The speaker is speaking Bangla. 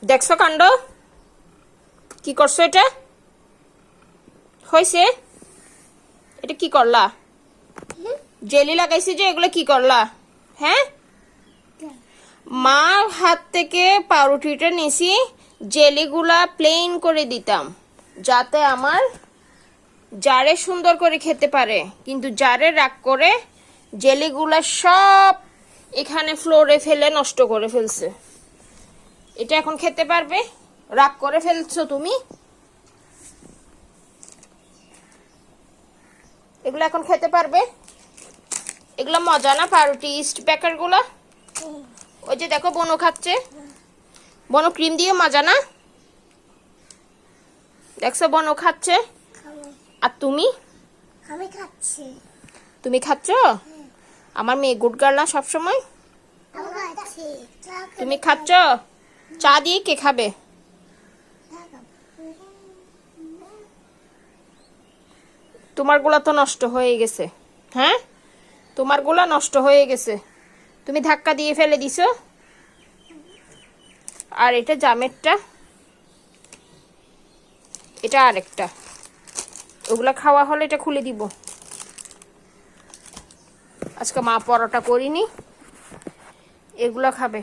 দেখছো কাণ্ড? কি করছো এটা? হয়েছে? এটা কি করলা? জেলি লাগাইছি যে, এগুলো কি করলা? হ্যাঁ, মার হাত থেকে পাউরুটিটা নিছি, জেলিগুলা প্লেন করে দিতাম যাতে আমার জারে সুন্দর করে খেতে পারে, কিন্তু জারে রাগ করে জেলিগুলা সব এখানে ফ্লোরে ফেলে নষ্ট করে ফেলছে। এটা এখন খেতে পারবে? রাগ করে ফেলছো তুমি। এগুলো এখন খেতে পারবে? এগুলো মজা না পাউরুটি ইস্ট বেকার গুলা? ওই যে দেখো বনু খাচ্ছে, বনু ক্রিম দিয়ে মজা না? দেখছো বনু খাচ্ছে, আর তুমি? আমি খাচ্ছি। তুমি খাচ্ছ? আমার মেয়ে গুড গার্ল না সবসময়? আমি খাচ্ছি। তুমি খাচ্ছ? চা দিয়ে কে খাবে? তোমার গুলা তো নষ্ট হয়ে গেছে। হ্যাঁ, তোমার গুলা নষ্ট হয়ে গেছে, তুমি ধাক্কা দিয়ে ফেলে দিছো। আর এটা জামেরটা, এটা আরেকটা। ওগুলা খাওয়া হলে এটা খুলে দিব। আজকে মা পরোটা করিনি, এগুলা খাবে।